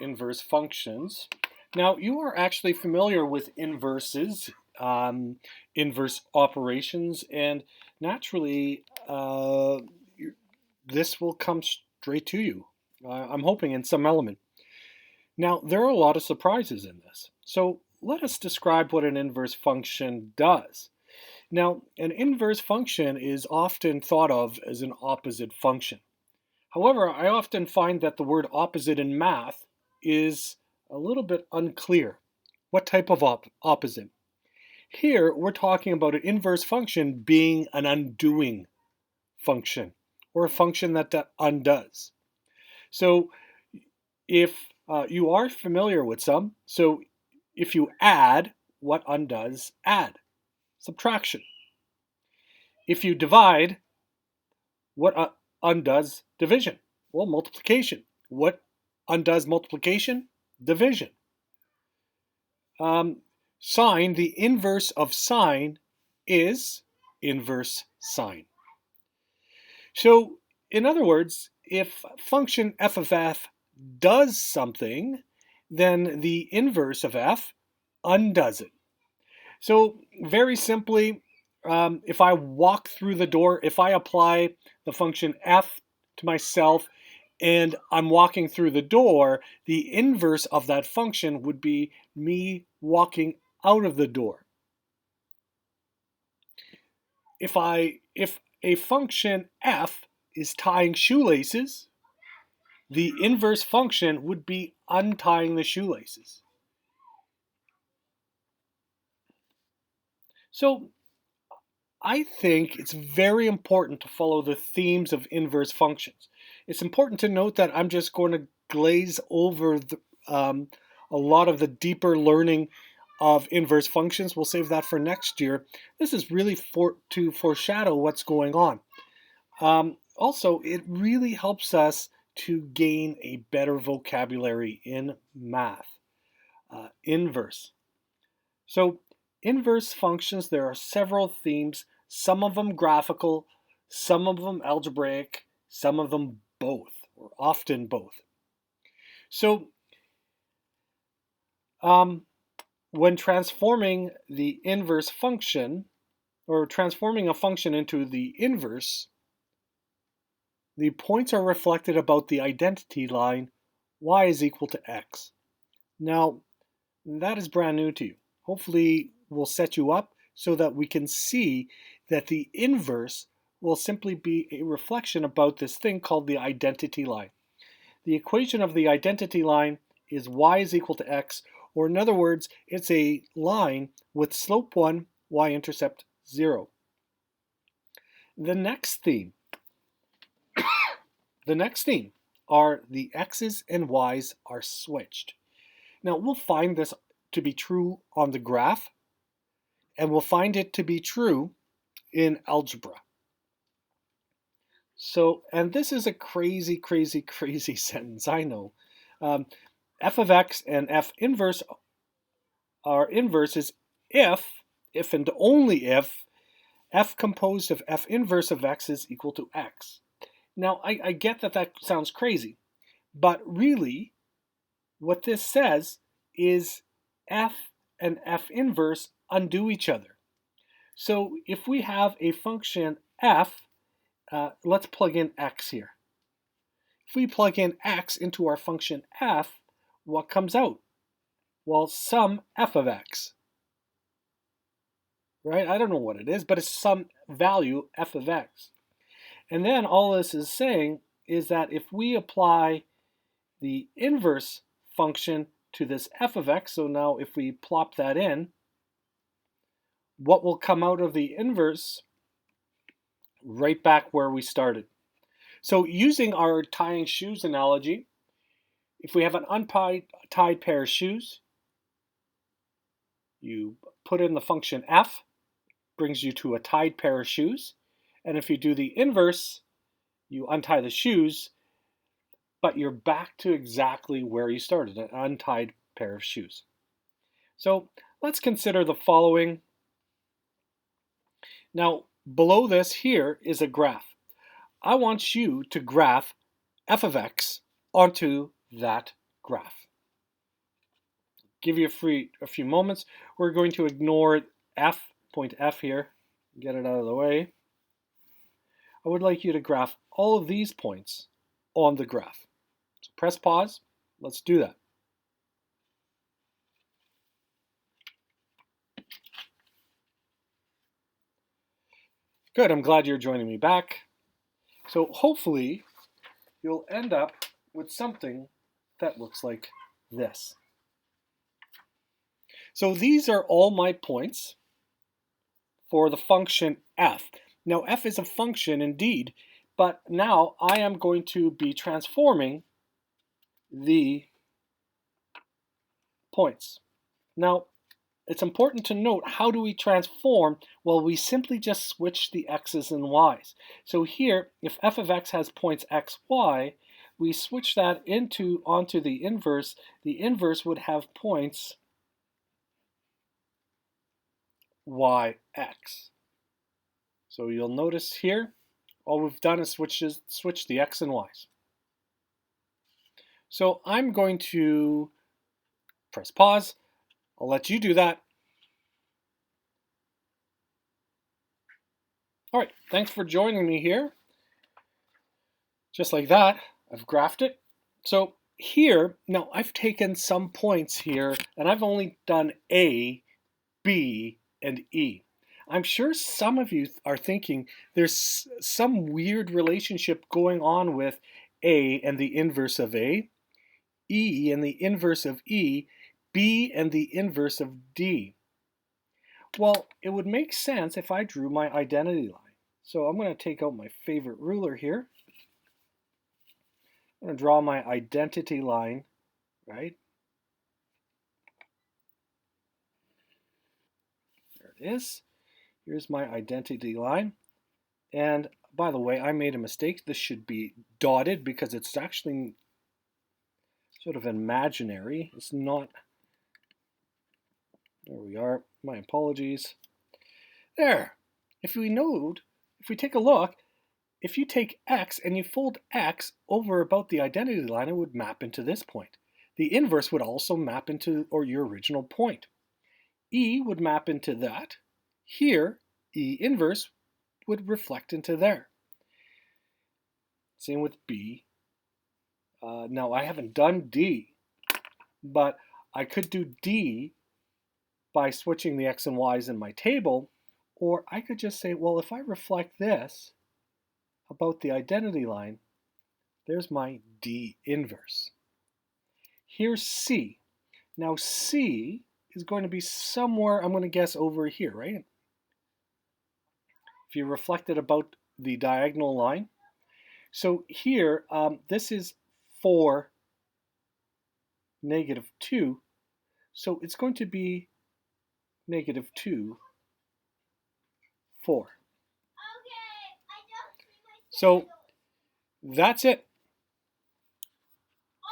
Inverse functions. Now, you are actually familiar with inverses, inverse operations, and naturally, this will come straight to you. I'm hoping in some element. Now, there are a lot of surprises in this. So let us describe what an inverse function does. Now, an inverse function is often thought of as an opposite function. However, I often find that the word opposite in math is a little bit unclear. What type of opposite? Here, we're talking about an inverse function being an undoing function, or a function that undoes. So if you are familiar with some, so if you add, what undoes add? Subtraction. If you divide, what undoes division? Well, multiplication. What undoes multiplication? Division. Sine, the inverse of sine is inverse sine. So, in other words, if function f of f does something, then the inverse of f undoes it. So, very simply, if I walk through the door, if I apply the function f to myself and I'm walking through the door, the inverse of that function would be me walking out of the door. If a function f is tying shoelaces, the inverse function would be untying the shoelaces. So I think it's very important to follow the themes of inverse functions. It's important to note that I'm just going to glaze over a lot of the deeper learning of inverse functions. We'll save that for next year. This is really to foreshadow what's going on. Also, it really helps us to gain a better vocabulary in math. Inverse. So inverse functions, there are several themes, some of them graphical, some of them algebraic, some of them both, or often both. So when transforming the inverse function, or transforming a function into the inverse, the points are reflected about the identity line y is equal to x. Now, that is brand new to you. Hopefully, we'll set you up so that we can see that the inverse will simply be a reflection about this thing called the identity line. The equation of the identity line is y is equal to x, or in other words, it's a line with slope 1, y-intercept 0. The next theme are the x's and y's are switched. Now, we'll find this to be true on the graph, and we'll find it to be true in algebra. So, and this is a crazy, crazy, crazy sentence, I know. F of x and f inverse are inverses if and only if, f composed of f inverse of x is equal to x. Now, I get that sounds crazy, but really, what this says is f and f inverse undo each other. So if we have a function f, let's plug in x here. If we plug in x into our function f, what comes out? Well, some f of x. Right? I don't know what it is, but it's some value f of x. And then all this is saying is that if we apply the inverse function to this f of x, so now if we plop that in, what will come out of the inverse? Right back where we started. So using our tying shoes analogy, if we have an untied pair of shoes, you put in the function f, brings you to a tied pair of shoes. And if you do the inverse, you untie the shoes, but you're back to exactly where you started, an untied pair of shoes. So let's consider the following. Now, below this here is a graph. I want you to graph f of x onto that graph. give you a few moments. We're going to ignore point F here, get it out of the way. I would like you to graph all of these points on the graph. So press pause. Let's do that. Good, I'm glad you're joining me back. So hopefully you'll end up with something that looks like this. So these are all my points for the function f. Now f is a function indeed, but now I am going to be transforming the points. Now it's important to note, how do we transform? Well, we simply just switch the x's and y's. So here, if f of x has points x, y, we switch that onto the inverse. The inverse would have points y, x. So you'll notice here, all we've done is switch the x and y's. So I'm going to press pause. I'll let you do that. All right, thanks for joining me here. Just like that, I've graphed it. So here, now I've taken some points here, and I've only done A, B, and E. I'm sure some of you are thinking there's some weird relationship going on with A and the inverse of A, E and the inverse of E, B and the inverse of D. Well, it would make sense if I drew my identity line. So I'm going to take out my favorite ruler here. I'm going to draw my identity line, right? There it is. Here's my identity line. And by the way, I made a mistake. This should be dotted because it's actually sort of imaginary. It's not. There we are. My apologies. There. If we take a look, if you take x and you fold x over about the identity line, it would map into this point. The inverse would also map into your original point. E would map into that. Here, E inverse would reflect into there. Same with B. Now I haven't done D, but I could do D by switching the x and y's in my table, or I could just say, well, if I reflect this about the identity line, there's my D inverse. Here's C. Now C is going to be somewhere, I'm going to guess over here, right? If you reflect it about the diagonal line. So here, this is 4, -2. So it's going to be -2, 4. So that's it.